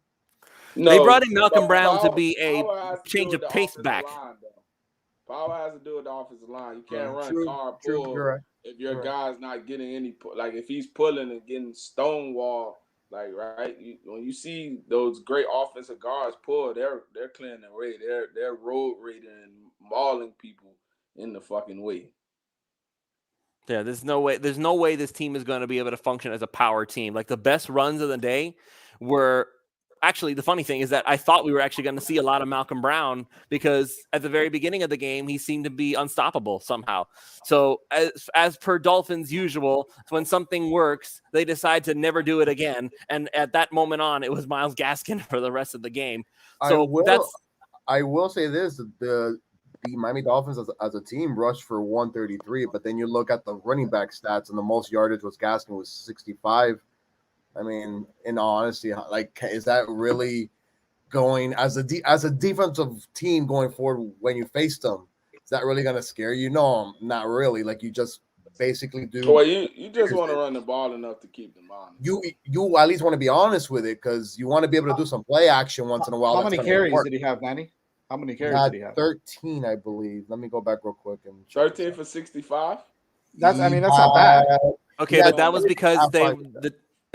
No, they brought in Malcolm Brown to be a change of pace back. Power has to do with the offensive line. You can't run car pull if your guy's not getting any like if he's pulling and getting stonewalled. Like when you see those great offensive guards pull, they're clearing the way. They're road raiding and mauling people in the fucking way. Yeah, there's no way this team is going to be able to function as a power team. Like the best runs of the day were actually, the funny thing is that I thought we were actually going to see a lot of Malcolm Brown, because at the very beginning of the game, he seemed to be unstoppable somehow. So as per Dolphins usual, when something works, they decide to never do it again. And at that moment on, it was Myles Gaskin for the rest of the game. So I will say this, the Miami Dolphins as a team rushed for 133, but then you look at the running back stats and the most yardage was Gaskin was 65. I mean, in all honesty, like, is that really going as a defensive team going forward when you face them? Is that really going to scare you? No, not really. Like, you just basically do. Well, you just want to run the ball enough to keep them honest. You at least want to be honest with it, because you want to be able to do some play action once in a while. How many carries did he have, Manny? How many carries did he have? 13, I believe. Let me go back real quick and 13 for 65. That's not bad. Okay, but that was because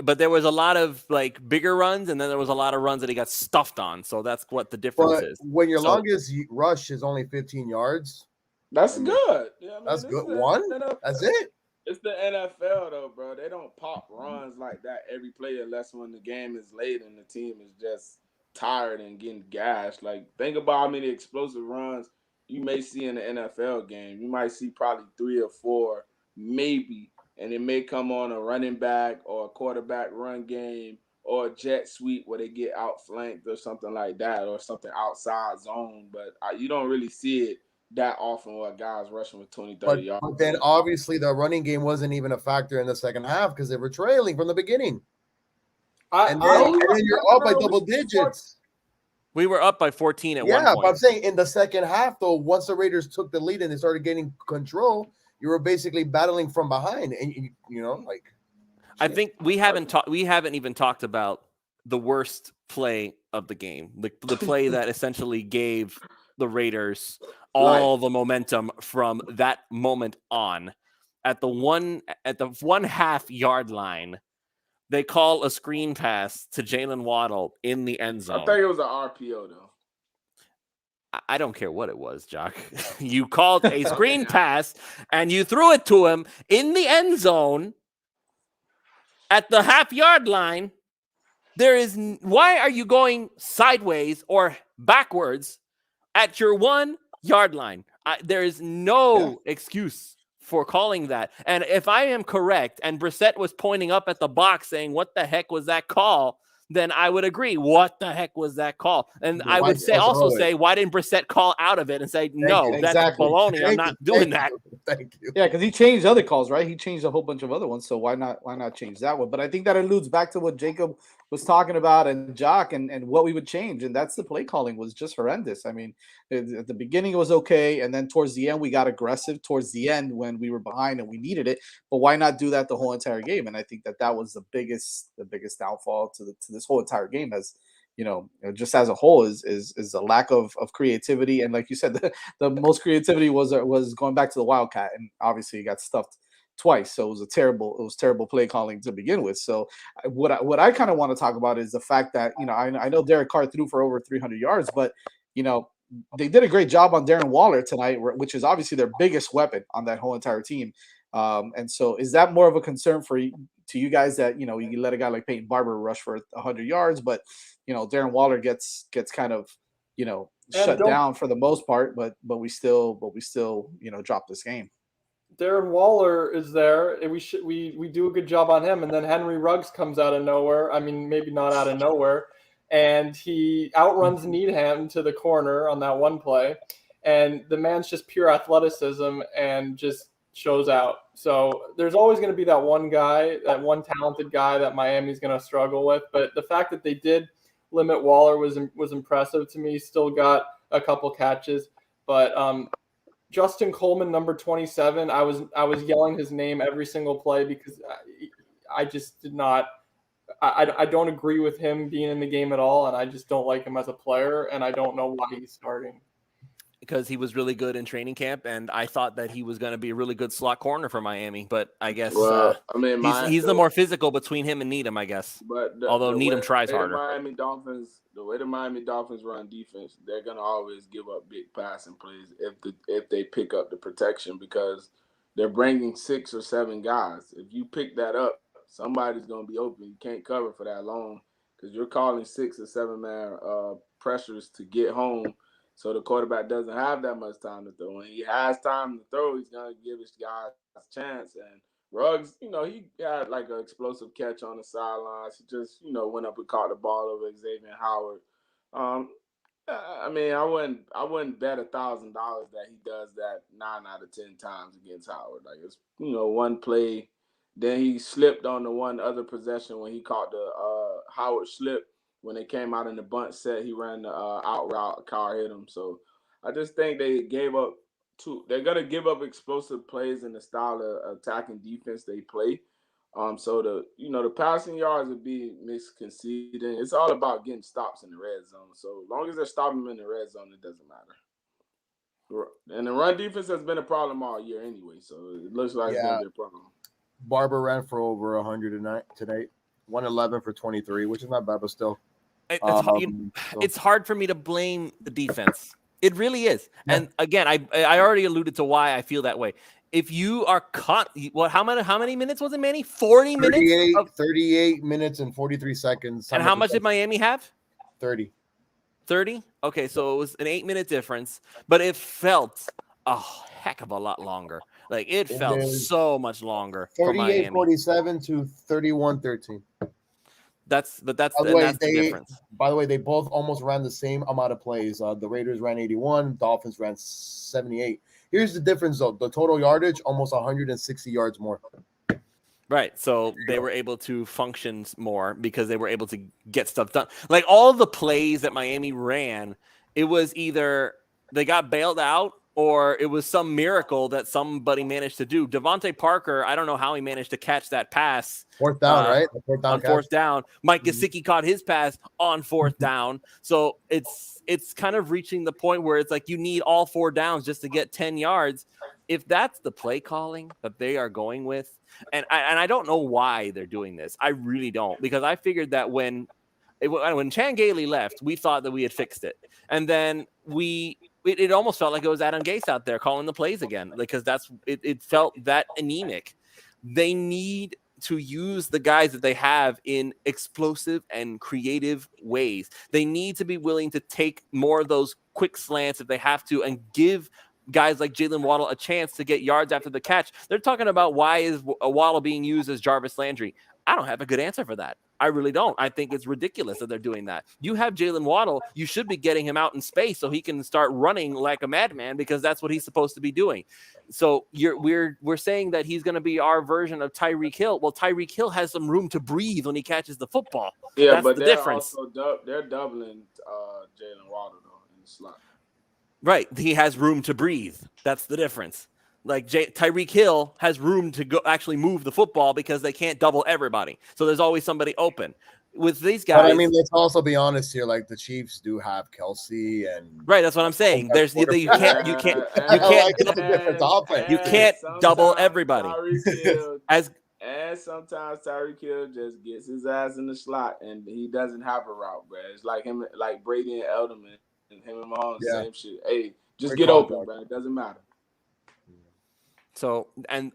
but there was a lot of like bigger runs, and then there was a lot of runs that he got stuffed on. So that's what the difference is. When your longest rush is only 15 yards, that's good. Yeah, that's good. That's it. It's the NFL though, bro. They don't pop runs like that every play unless when the game is late and the team is just tired and getting gashed. Like, think about how many explosive runs you may see in the NFL game. You might see probably 3 or 4, maybe. And it may come on a running back or a quarterback run game or a jet sweep where they get outflanked or something like that, or something outside zone. But you don't really see it that often where guys rushing with 20, 30 yards. But then obviously the running game wasn't even a factor in the second half because they were trailing from the beginning. And then you're up by double digits. We were up by 14 at one point. Yeah, but I'm saying in the second half, though, once the Raiders took the lead and they started getting control, you were basically battling from behind, and you know, like. I think we haven't even talked about the worst play of the game, the play that essentially gave the Raiders all the momentum from that moment on. At the 1.5 yard line, they call a screen pass to Jalen Waddle in the end zone. I think it was an RPO though. I don't care what it was, Jock. You called a screen pass and you threw it to him in the end zone at the half-yard line. Why are you going sideways or backwards at your 1 yard line? There is no excuse for calling that. And if I am correct, and Brissett was pointing up at the box saying, "What the heck was that call?" then I would agree. What the heck was that call? And I Why would say throw it? say, why didn't Brissett call out of it and say, no, you. that's Exactly. baloney. I'm not doing that. Thank you. Yeah, because he changed other calls, right? He changed a whole bunch of other ones. So why not change that one? But I think that alludes back to what Jacob was talking about and Jock and what we would change. And that's the play calling was just horrendous. I mean, at the beginning it was okay. And then towards the end, we got aggressive towards the end when we were behind and we needed it. But why not do that the whole entire game? And I think that was the biggest downfall to this whole entire game, as just as a whole is a lack of creativity. And like you said, the most creativity was going back to the Wildcat, and obviously he got stuffed twice. So it was terrible play calling to begin with. So what I kind of want to talk about is the fact that, I know Derek Carr threw for over 300 yards, but they did a great job on Darren Waller tonight, which is obviously their biggest weapon on that whole entire team. And so is that more of a concern to you guys that, you let a guy like Peyton Barber rush for 100 yards, but, Darren Waller gets kind of, shut down for the most part, but we still, drop this game. Darren Waller is there, and we do a good job on him, and then Henry Ruggs comes out of nowhere. I mean, maybe not out of nowhere, and he outruns Needham to the corner on that one play, and the man's just pure athleticism and just shows out. So there's always going to be that one guy, that one talented guy that Miami's going to struggle with. But the fact that they did limit Waller was impressive to me. Still got a couple catches, but Justin Coleman, number 27, I was yelling his name every single play because I just did not. I don't agree with him being in the game at all, and I just don't like him as a player, and I don't know why he's starting. Because he was really good in training camp, and I thought that he was going to be a really good slot corner for Miami. But I guess he's the more physical between him and Needham, I guess. But although Needham tries harder. The way the Miami Dolphins run defense, they're going to always give up big passing plays if they pick up the protection, because they're bringing 6 or 7 guys. If you pick that up, somebody's going to be open. You can't cover for that long because you're calling 6 or 7 man pressures to get home. So the quarterback doesn't have that much time to throw. When he has time to throw, he's going to give his guys a chance. And Ruggs, he had like an explosive catch on the sidelines. He just, went up and caught the ball over Xavier Howard. I wouldn't bet $1,000 that he does that 9 out of 10 times against Howard. Like, it's, one play. Then he slipped on the one other possession when he caught the Howard slip. When they came out in the bunt set, he ran the out route. Carr hit him. So I just think they gave up they're going to give up explosive plays in the style of attacking defense they play. So the passing yards would be misconceded. It's all about getting stops in the red zone. So as long as they're stopping them in the red zone, it doesn't matter. And the run defense has been a problem all year anyway. So it looks like it's going to be a problem. Barber ran for over 100 tonight. 111 for 23, which is not bad, but still. It's hard for me to blame the defense. It really is. Yeah. And again, I already alluded to why I feel that way. If you are caught, how many minutes was it, Manny? 40 minutes? 38 minutes and 43 seconds. And how much did Miami have? 30. 30? Okay, so it was an 8-minute difference, but it felt a heck of a lot longer. Like, it felt so much longer for Miami. 38-47 to 31-13. That's the difference. By the way, they both almost ran the same amount of plays. The Raiders ran 81, Dolphins ran 78. Here's the difference, though. The total yardage, almost 160 yards more. Right. So they were able to function more because they were able to get stuff done. Like, all the plays that Miami ran, it was either they got bailed out or it was some miracle that somebody managed to do. Devontae Parker, I don't know how he managed to catch that pass. Fourth down, right? Fourth down. Mike Gesicki caught his pass on fourth down. So it's kind of reaching the point where it's like you need all 4 downs just to get 10 yards. If that's the play calling that they are going with, and I don't know why they're doing this. I really don't, because I figured that when Chan Gailey left, we thought that we had fixed it. And then it almost felt like it was Adam Gase out there calling the plays again, because it felt that anemic. They need to use the guys that they have in explosive and creative ways. They need to be willing to take more of those quick slants if they have to, and give guys like Jalen Waddle a chance to get yards after the catch. They're talking about why is Waddle being used as Jarvis Landry. I don't have a good answer for that. I really don't. I think it's ridiculous that they're doing that. You have Jalen Waddle. You should be getting him out in space so he can start running like a madman, because that's what he's supposed to be doing. So we're saying that he's going to be our version of Tyreek Hill. Well, Tyreek Hill has some room to breathe when he catches the football. Yeah, that's but the they're difference. also they're doubling Jalen Waddle though in the slot. Right, he has room to breathe. That's the difference. Like Tyreek Hill has room to go actually move the football because they can't double everybody. So there's always somebody open. With these guys, but I mean, let's also be honest here. Like the Chiefs do have Kelsey, and right. That's what I'm saying. There's you can't double everybody. And sometimes Tyreek Hill just gets his ass in the slot and he doesn't have a route, bro. It's like him, like Brady and Edelman, and him and Mahomes, same shit. Hey, just get open, bro. It doesn't matter. So and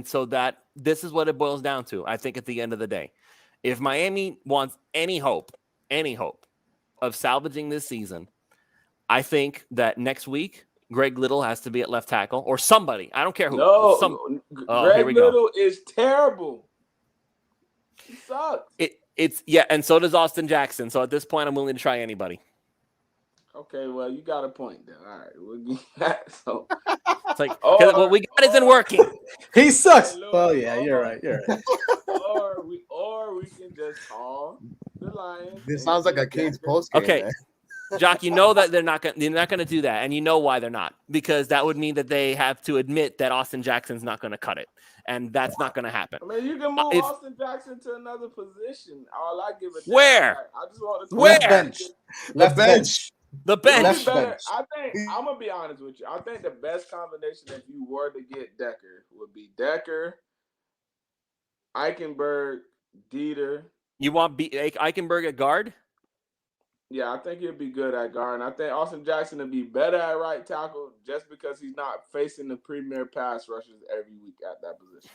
so that this is what it boils down to. I think at the end of the day, if Miami wants any hope of salvaging this season, I think that next week Greg Little has to be at left tackle or somebody. I don't care who. No, Greg Little is terrible. He sucks. It's and so does Austin Jackson. So at this point, I'm willing to try anybody. Okay, well, you got a point then. All right, we'll give that. So it's like what we got isn't working. He sucks. Oh yeah, you're right. or we can just call the Lions. This sounds like a Kings post game. Okay, Jock, you know that they're not going to do that, and you know why they're not, because that would mean that they have to admit that Austin Jackson's not going to cut it, and that's not going to happen. I mean, you can move Austin Jackson to another position. All I give it. Where? I just want to left bench. Left bench. The bench. I think I'm gonna be honest with you. I think the best combination if you were to get Decker would be Decker, Eichenberg, Dieter. You want Eichenberg at guard? Yeah, I think he'd be good at guard. And I think Austin Jackson would be better at right tackle just because he's not facing the premier pass rushers every week at that position.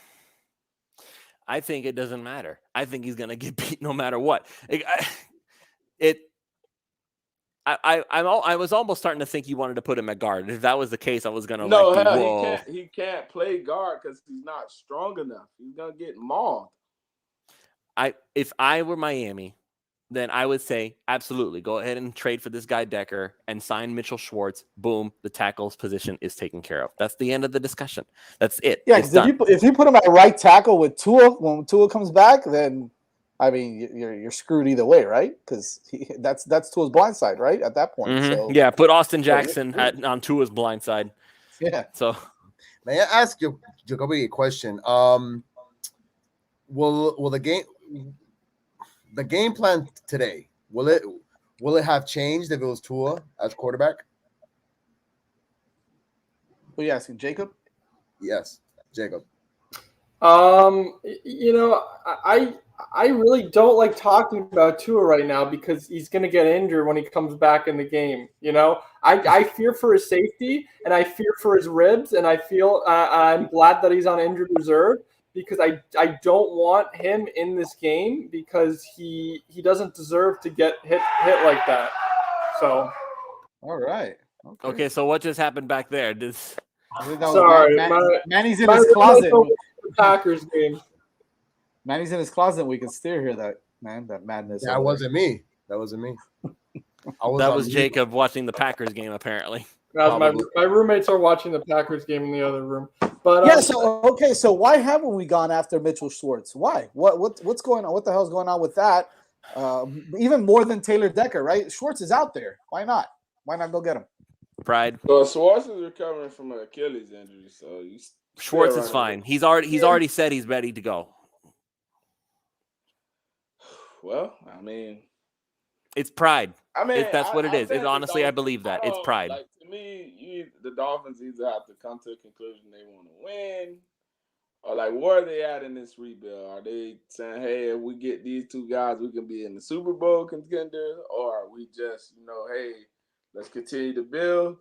I think it doesn't matter. I think he's gonna get beat no matter what. I was almost starting to think you wanted to put him at guard. If that was the case, I was gonna he can't play guard because he's not strong enough. He's gonna get mauled. If I were Miami, then I would say absolutely go ahead and trade for this guy Decker and sign Mitchell Schwartz. Boom, the tackle's position is taken care of. That's the end of the discussion. That's it. Yeah, if you put him at right tackle with Tua when Tua comes back, then I mean, you're screwed either way, right? Because that's Tua's blind side, right? At that point. Mm-hmm. So yeah, put Austin Jackson on Tua's blind side. Yeah. So may I ask you, Jacoby, a question? Will the game plan today will it have changed if it was Tua as quarterback? Who are you asking, Jacob? Yes, Jacob. I really don't like talking about Tua right now because he's going to get injured when he comes back in the game. I fear for his safety and I fear for his ribs, and I feel I'm glad that he's on injured reserve because I don't want him in this game because he doesn't deserve to get hit like that. So, all right. Okay. So what just happened back there? Sorry, Manny's in his closet. Packers game. Manny's in his closet. We can steer here. That madness. That wasn't me. That was Jacob watching the Packers game. Apparently, my roommates are watching the Packers game in the other room. But yeah. So why haven't we gone after Mitchell Schwartz? Why? What's going on? What the hell's going on with that? Even more than Taylor Decker, right? Schwartz is out there. Why not? Why not go get him? Pride. Well, Schwartz is recovering from an Achilles injury, so Schwartz is fine. He's already said he's ready to go. Well, I mean, it's pride. I mean, that's what it is. Honestly, I believe that it's pride. Like, to me, the Dolphins either have to come to a conclusion they want to win, or like where are they at in this rebuild? Are they saying, hey, if we get these two guys, we can be in the Super Bowl contender, or are we just, hey, let's continue to build?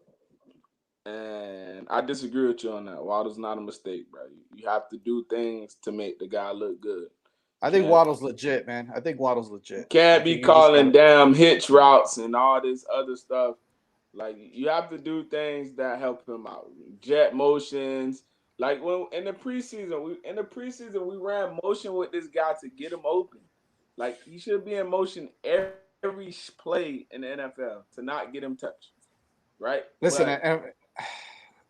And I disagree with you on that. Waddle's not a mistake, bro. You have to do things to make the guy look good. I think Waddle's legit, man. Can't be calling damn hitch routes and all this other stuff. Like, you have to do things that help him out. Jet motions. Like, when in the preseason we ran motion with this guy to get him open. Like he should be in motion every play in the NFL to not get him touched. Right? Listen, But,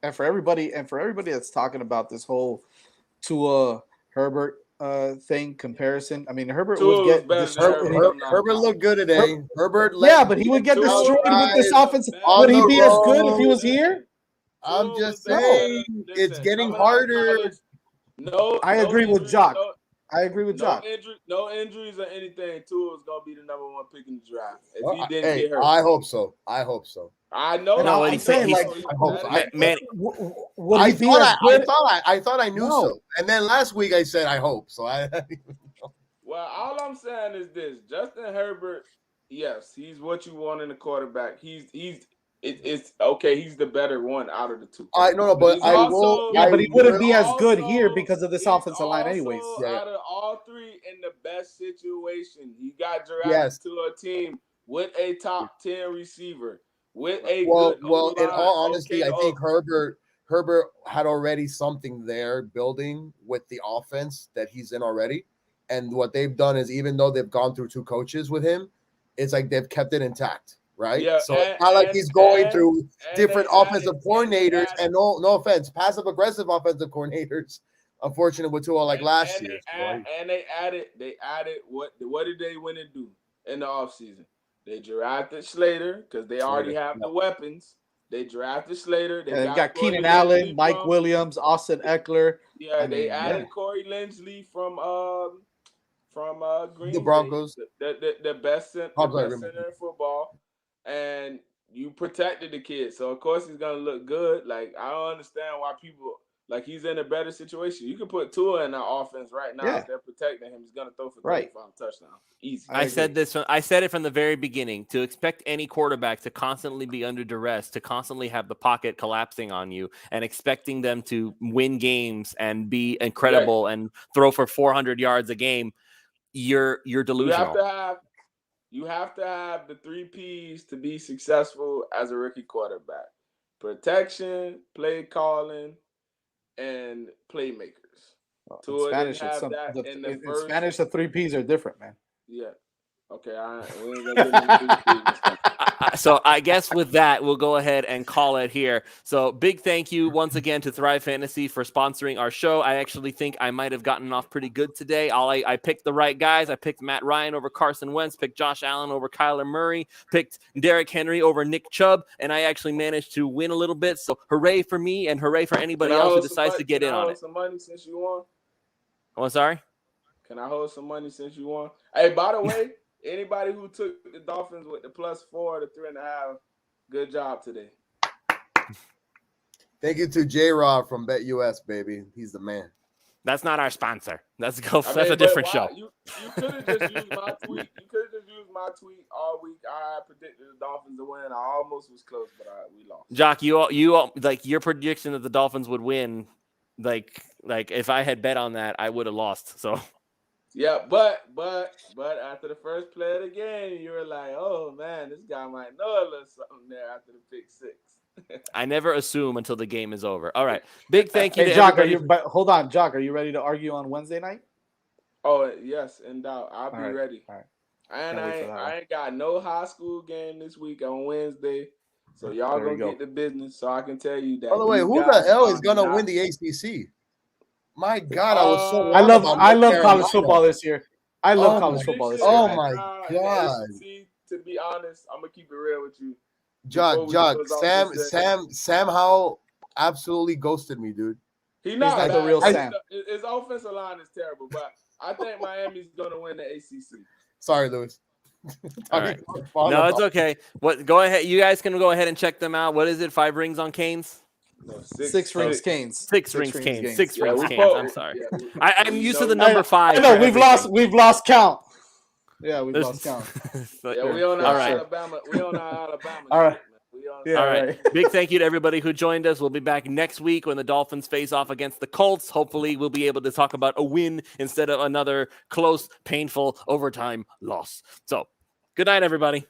and for everybody that's talking about this whole Tua Herbert thing comparison, I mean Herbert Tua would was get better than destroyed. Herbert. Herbert looked good today. Herbert, Yeah, but he would get destroyed with this offense. on Would he the be as good if he road. was here? I'm Tua just was saying, better. it's Listen, getting coming out of harder. college, No, I agree with injuries, Jock. I agree with no Jock. no injuries or anything. Tua is gonna be the number 1 pick in the draft if he Well, didn't hey, get hurt. I hope so. I hope so. I know. And No, I'm he's saying, saying like, I hope so. would he be as good? I thought I knew No. so. And then last week I said I hope. So Well, all I'm saying is this: Justin Herbert, yes, he's what you want in a quarterback. It's okay. He's the better one out of the two. no, but he's I also- will. Yeah, but he wouldn't he's be as good also- here because of this he's offensive line, anyways. also Yeah. out of all three in the best situation. He got drafted Yes. to a team with a top 10 receiver, with a Well, good in O-line. all honesty, Okay, I think Herbert had already something there building with the offense that he's in already. And what they've done is, even though they've gone through 2 coaches with him, it's like they've kept it intact, right? Yeah, so it's not like he's going through different they offensive added- coordinators. they And no offense, passive aggressive offensive coordinators. Unfortunate with Tua like last year. They added what did they win and do in the offseason? They drafted Slater because they already have the weapons. They drafted Slater. They've got Corey Keenan Allen, Linsley Mike Williams, Austin Eckler. Yeah, they mean, added Corey Linsley from Green The Bay, Broncos. the best center in football, and you protected the kid. So of course he's gonna look good. Like I don't understand why people like he's in a better situation. You can put Tua in that offense right now. Yeah. If they're protecting him, he's gonna throw for 35 touchdowns. Easy. I said it from the very beginning. To expect any quarterback to constantly be under duress, to constantly have the pocket collapsing on you, and expecting them to win games and be incredible and throw for 400 yards a game, you're delusional. You have to have the 3 P's to be successful as a rookie quarterback: protection, play calling, and playmakers. In Spanish, in Spanish, the 3 P's are different, man. Yeah. Okay. We ain't gonna get into 3 P's. So I guess with that, we'll go ahead and call it here. So big thank you once again to Thrive Fantasy for sponsoring our show. I actually think I might have gotten off pretty good today. I picked the right guys. I picked Matt Ryan over Carson Wentz, picked Josh Allen over Kyler Murray, picked Derrick Henry over Nick Chubb, and I actually managed to win a little bit. So hooray for me and hooray for anybody else who decides to get in on it. Some money since you won? Oh, sorry? Can I hold some money since you won? Hey, by the way, anybody who took the Dolphins with the +4 to 3.5, good job today. Thank you to J-Rob from BetUS, baby. He's the man. That's not our sponsor. That's a different show. You could have just used my tweet. You could have just used my tweet all week. I predicted the Dolphins to win. I almost was close, but we lost. Jock, you like your prediction that the Dolphins would win. Like if I had bet on that, I would have lost. So. Yeah, but after the first play of the game, you were like, "Oh man, this guy might know a little something there." After the pick 6, I never assume until the game is over. All right, big thank you to Jock. But hold on, Jock, are you ready to argue on Wednesday night? Oh yes, in doubt. I'll be ready. All right. And I ain't got no high school game this week on Wednesday, so y'all gonna get the business. So I can tell you that. By the way, who the hell is gonna win the ACC? My God, I was so. I love college football this year. I love college football this year. Oh my God! To be honest, I'm gonna keep it real with you. Jock, Sam Howell absolutely ghosted me, dude. He's not the real Sam. His offensive line is terrible, but I think Miami's gonna win the ACC. Sorry, Louis. All right. No, it's okay. Go ahead. You guys can go ahead and check them out. What is it? 5 rings on Canes? No, 6 rings Canes. 6 rings Canes. 6 rings Canes. I'm sorry. I'm used to the number 5. No, we've lost count. Yeah, we've lost count. We on our Alabama. We on our Alabama. All right. All right. Big thank you to everybody who joined us. We'll be back next week when the Dolphins face off against the Colts. Hopefully, we'll be able to talk about a win instead of another close, painful overtime loss. So, good night, everybody.